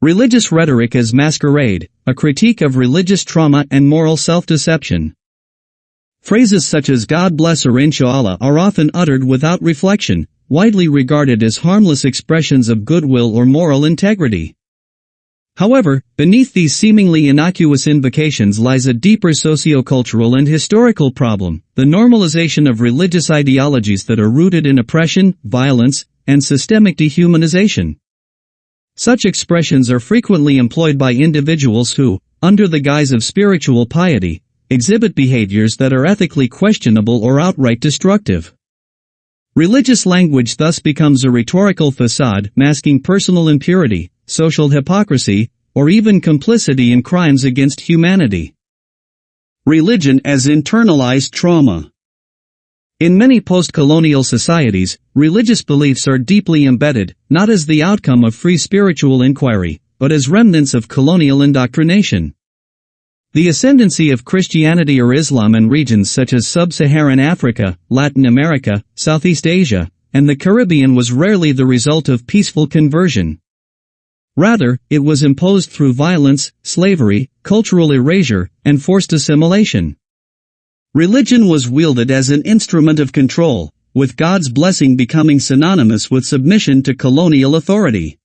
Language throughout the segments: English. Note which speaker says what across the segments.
Speaker 1: Religious rhetoric as maskerade, a critique of religious trauma and moral self-deception. Phrases such as God bless or Inshallah are often uttered without reflection, widely regarded as harmless expressions of goodwill or moral integrity. However, beneath these seemingly innocuous invocations lies a deeper sociocultural and historical problem, the normalization of religious ideologies that are rooted in oppression, violence, and systemic dehumanization. Such expressions are frequently employed by individuals who, under the guise of spiritual piety, exhibit behaviors that are ethically questionable or outright destructive. Religious language thus becomes a rhetorical facade masking personal impurity, social hypocrisy, or even complicity in crimes against humanity. Religion as internalized trauma. In many post-colonial societies, religious beliefs are deeply embedded, not as the outcome of free spiritual inquiry, but as remnants of colonial indoctrination. The ascendancy of Christianity or Islam in regions such as Sub-Saharan Africa, Latin America, Southeast Asia, and the Caribbean was rarely the result of peaceful conversion. Rather, it was imposed through violence, slavery, cultural erasure, and forced assimilation. Religion was wielded as an instrument of control, with God's blessing becoming synonymous with submission to colonial authority.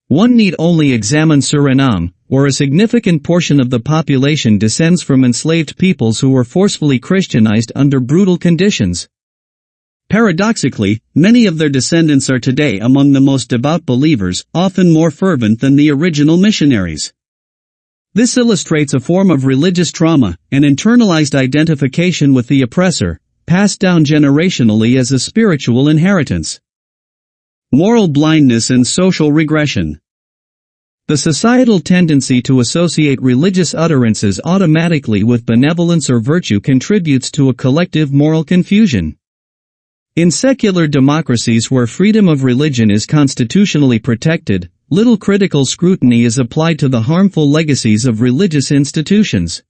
Speaker 1: One need only examine Suriname, where a significant portion of the population descends from enslaved peoples who were forcefully Christianized under brutal conditions. Paradoxically, many of their descendants are today among the most devout believers, often more fervent than the original missionaries. This illustrates a form of religious trauma, an internalized identification with the oppressor, passed down generationally as a spiritual inheritance. Moral blindness and social regression. The societal tendency to associate religious utterances automatically with benevolence or virtue contributes to a collective moral confusion. In secular democracies where freedom of religion is constitutionally protected, little critical scrutiny is applied to the harmful legacies of religious institutions.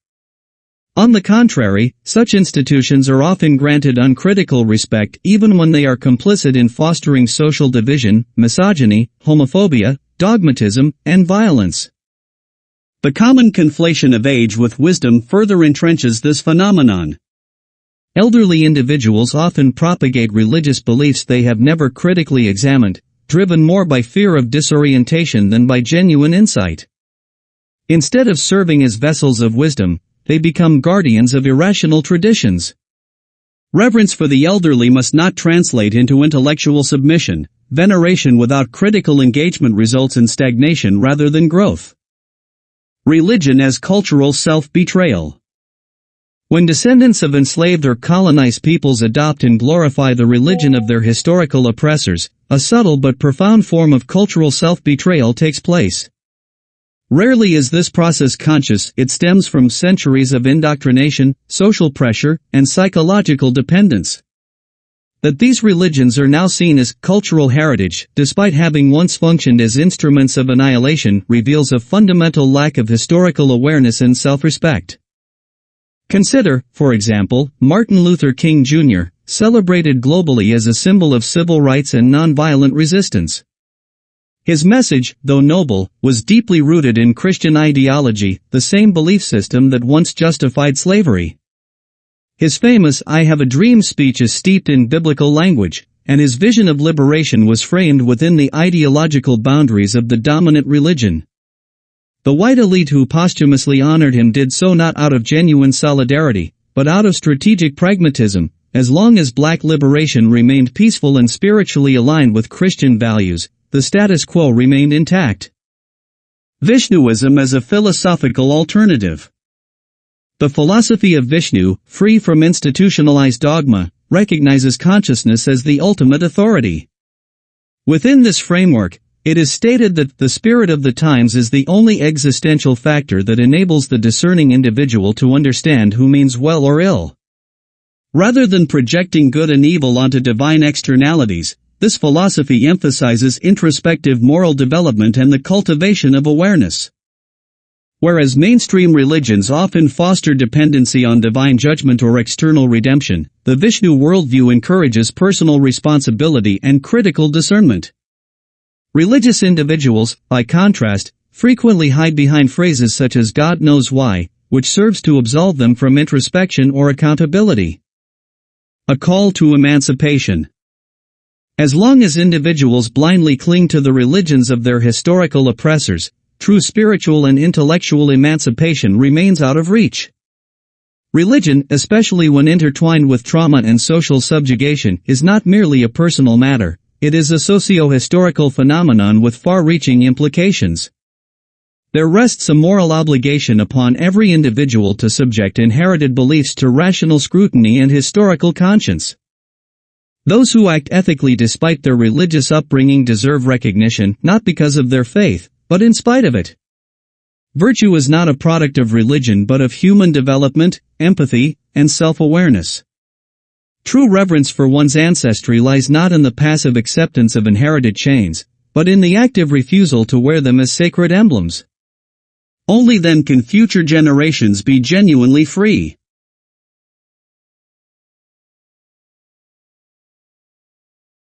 Speaker 1: On the contrary, such institutions are often granted uncritical respect even when they are complicit in fostering social division, misogyny, homophobia, dogmatism, and violence. The common conflation of age with wisdom further entrenches this phenomenon. Elderly individuals often propagate religious beliefs they have never critically examined, driven more by fear of disorientation than by genuine insight. Instead of serving as vessels of wisdom, they become guardians of irrational traditions. Reverence for the elderly must not translate into intellectual submission. Veneration without critical engagement results in stagnation rather than growth. Religion as cultural self-betrayal. When descendants of enslaved or colonized peoples adopt and glorify the religion of their historical oppressors, a subtle but profound form of cultural self-betrayal takes place. Rarely is this process conscious, it stems from centuries of indoctrination, social pressure, and psychological dependence. That these religions are now seen as cultural heritage, despite having once functioned as instruments of annihilation, reveals a fundamental lack of historical awareness and self-respect. Consider, for example, Martin Luther King Jr., celebrated globally as a symbol of civil rights and nonviolent resistance. His message, though noble, was deeply rooted in Christian ideology, the same belief system that once justified slavery. His famous "I Have a Dream" speech is steeped in biblical language, and his vision of liberation was framed within the ideological boundaries of the dominant religion. The white elite who posthumously honored him did so not out of genuine solidarity, but out of strategic pragmatism. As long as black liberation remained peaceful and spiritually aligned with Christian values, the status quo remained intact. Vishnuism as a philosophical alternative. The philosophy of Vishnu, free from institutionalized dogma, recognizes consciousness as the ultimate authority. Within this framework, it is stated that the spirit of the times is the only existential factor that enables the discerning individual to understand who means well or ill. Rather than projecting good and evil onto divine externalities, this philosophy emphasizes introspective moral development and the cultivation of awareness. Whereas mainstream religions often foster dependency on divine judgment or external redemption, the Vishnu worldview encourages personal responsibility and critical discernment. Religious individuals, by contrast, frequently hide behind phrases such as God knows why, which serves to absolve them from introspection or accountability. A call to emancipation. As long as individuals blindly cling to the religions of their historical oppressors, true spiritual and intellectual emancipation remains out of reach. Religion, especially when intertwined with trauma and social subjugation, is not merely a personal matter, it is a socio-historical phenomenon with far-reaching implications. There rests a moral obligation upon every individual to subject inherited beliefs to rational scrutiny and historical conscience. Those who act ethically despite their religious upbringing deserve recognition, not because of their faith, but in spite of it. Virtue is not a product of religion but of human development, empathy, and self-awareness. True reverence for one's ancestry lies not in the passive acceptance of inherited chains, but in the active refusal to wear them as sacred emblems. Only then can future generations be genuinely free.